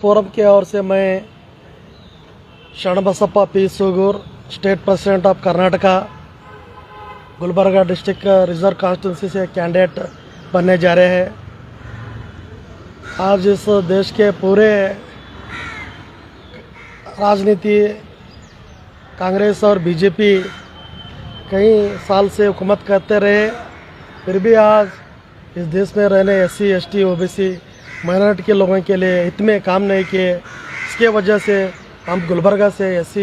Forum की ओर से मैं Sharanabasappa P Sugur, state president of Karnataka, Gulbarga district reserve constituency से कैंडिडेट बनने जा रहे हैं। आज इस देश के पूरे राजनीति कांग्रेस और बीजेपी कई साल से हुकूमत करते रहे, फिर भी आज इस देश में रहने SC, ST, OBC माइनॉरिटी के लोगों के लिए हित में काम नहीं किए। इसके वजह से हम गुलबर्गा से SC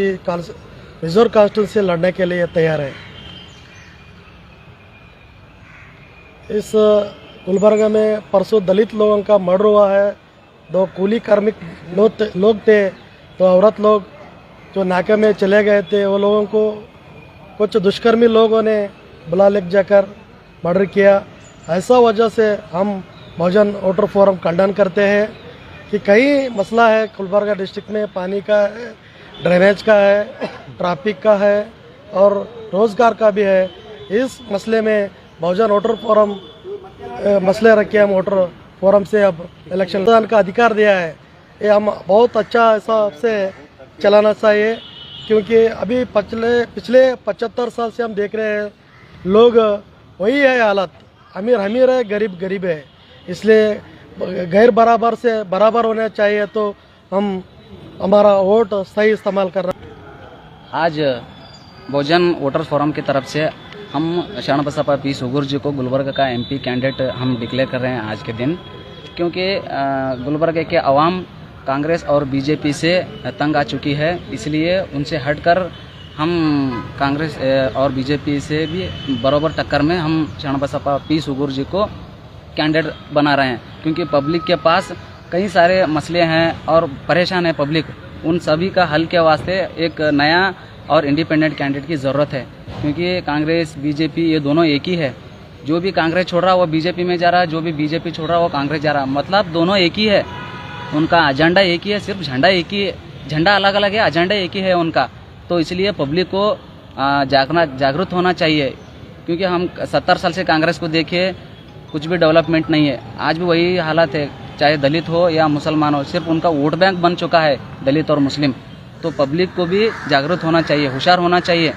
रिजर्व कॉन्स्टिट्यूंसी से लड़ने के लिए तैयार हैं। इस गुलबर्गा में परसों दलित लोगों का मर्डर हुआ है। 2 कूली कार्मिक लोग थे, 2 औरत लोग जो नाके में चले गए थे। वो लोगों को कुछ दुष्कर्मी लोगों ने बुला ले जाकर मर्डर किया। ऐसा वजह से हम बहुजन वोटर फोरम खंडन करते हैं कि कई मसला है गुलबर्गा डिस्ट्रिक्ट में, पानी का है, ड्रेनेज का है, ट्रैफिक का है और रोज़गार का भी है। इस मसले में बहुजन वोटर फोरम मसले रखे, हम वोटर फोरम से अब इलेक्शन का अधिकार दिया है। ये हम बहुत अच्छा हिसाब से चलाना चाहिए, क्योंकि अभी पिछले 75 साल से हम देख रहे हैं लोग वही है हालत, अमीर अमीर है, गरीब गरीब है। इसलिए गैर बराबर से बराबर होना चाहिए, तो हम हमारा वोट सही इस्तेमाल करना। आज बहुजन वोटर फोरम की तरफ से हम शरणबसप्पा पी सूगूर जी को गुलबर्गा का MP कैंडिडेट हम डिक्लेयर कर रहे हैं आज के दिन, क्योंकि गुलबर्गा के अवाम कांग्रेस और बीजेपी से तंग आ चुकी है। इसलिए उनसे हटकर हम कांग्रेस और बीजेपी से भी बराबर टक्कर में हम शरणबसप्पा पी सूगूर जी को कैंडिडेट बना रहे हैं, क्योंकि पब्लिक के पास कई सारे मसले हैं और परेशान है पब्लिक। उन सभी का हल के वास्ते एक नया और इंडिपेंडेंट कैंडिडेट की ज़रूरत है, क्योंकि कांग्रेस बीजेपी ये दोनों एक ही है। जो भी कांग्रेस छोड़ रहा है वो बीजेपी में जा रहा है, जो भी बीजेपी छोड़ रहा है वो कांग्रेस जा रहा है। मतलब दोनों एक ही है, उनका एजेंडा एक ही है, सिर्फ झंडा एक ही है, झंडा अलग अलग है, एजेंडा एक ही है उनका। तो इसलिए पब्लिक को जागरूक होना चाहिए, क्योंकि हम 70 साल से कांग्रेस को देखे, कुछ भी डेवलपमेंट नहीं है। आज भी वही हालत है, चाहे दलित हो या मुसलमान हो, सिर्फ उनका वोट बैंक बन चुका है दलित और मुस्लिम। तो पब्लिक को भी जागरूक होना चाहिए, होशियार होना चाहिए।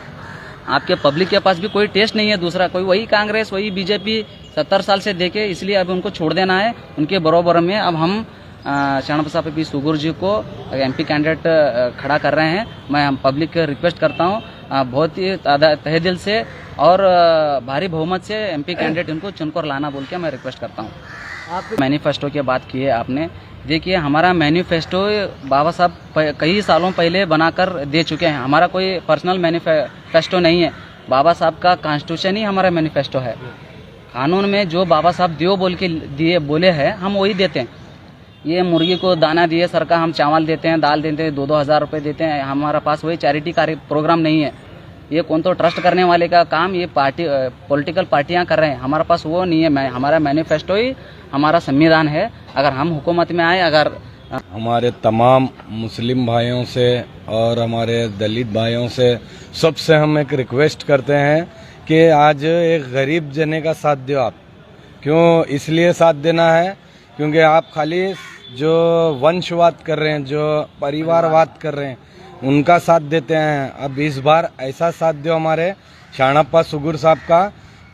आपके पब्लिक के पास भी कोई टेस्ट नहीं है दूसरा, कोई वही कांग्रेस वही बीजेपी 70 साल से देखे, इसलिए अब उनको छोड़ देना है। उनके बराबर में अब हम शरणबसप्पा पी सूगूर जी को MP कैंडिडेट खड़ा कर रहे हैं। मैं हम पब्लिक रिक्वेस्ट करता हूँ बहुत ही तहे दिल से और भारी बहुमत से MP कैंडिडेट इनको चुनकर लाना बोल के मैं रिक्वेस्ट करता हूँ। आप मैनिफेस्टो की बात की है आपने, देखिए हमारा मैनिफेस्टो बाबा साहब कई सालों पहले बनाकर दे चुके हैं। हमारा कोई पर्सनल मैनिफेस्टो नहीं है, बाबा साहब का कॉन्स्टिट्यूशन ही हमारा मैनिफेस्टो है। कानून में जो बाबा साहब दियो बोल के दिए बोले हैं हम वही देते हैं। ये मुर्गी को दाना दिए सरकार, हम चावल देते हैं, दाल देते हैं, 2-2 हज़ार रुपये देते हैं। हमारा पास वही चैरिटी कार्य प्रोग्राम नहीं है। ये कौन तो ट्रस्ट करने वाले का काम ये पॉलिटिकल पार्टियां कर रहे हैं, हमारा पास वो नहीं है। हमारा मैनिफेस्टो ही हमारा संविधान है। अगर हम हुकूमत में आए, अगर हमारे तमाम मुस्लिम भाइयों से और हमारे दलित भाइयों से सबसे हम एक रिक्वेस्ट करते हैं कि आज एक गरीब जने का साथ दो आप। क्यों इसलिए साथ देना है, क्योंकि आप खाली जो वंशवाद कर रहे हैं, जो परिवारवाद कर रहे हैं, उनका साथ देते हैं। अब इस बार ऐसा साथ दो हमारे शरणबसप्पा सूगूर साहब का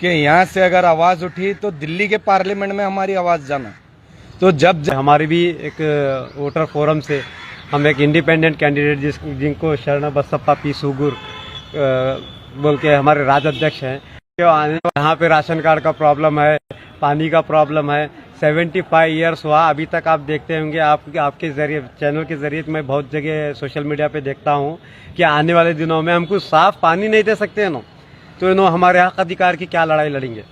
कि यहाँ से अगर आवाज़ उठी तो दिल्ली के पार्लियामेंट में हमारी आवाज़ जाना। तो जब हमारी भी एक वोटर फोरम से हम एक इंडिपेंडेंट कैंडिडेट जिनको शरणबसप्पा पी सूगूर बोल के हमारे राज्य अध्यक्ष हैं, यहाँ पे राशन कार्ड का प्रॉब्लम है, पानी का प्रॉब्लम है। 75 ईयर्स हुआ, अभी तक आप देखते होंगे, आपके जरिए चैनल के जरिए मैं बहुत जगह सोशल मीडिया पे देखता हूँ कि आने वाले दिनों में हमको साफ पानी नहीं दे सकते हैं ना, तो हमारे हक अधिकार की क्या लड़ाई लड़ेंगे।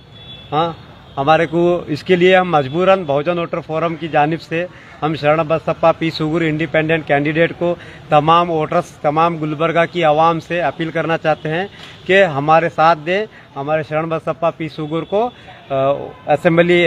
हाँ, हमारे को इसके लिए हम मजबूरन बहुजन वोटर फोरम की जानिब से हम शरणबसप्पा पी सूगूर इंडिपेंडेंट कैंडिडेट को तमाम वोटर्स, तमाम गुलबर्गा की आवाम से अपील करना चाहते हैं कि हमारे साथ दें, हमारे शरणबसप्पा पी सूगूर को असेंबली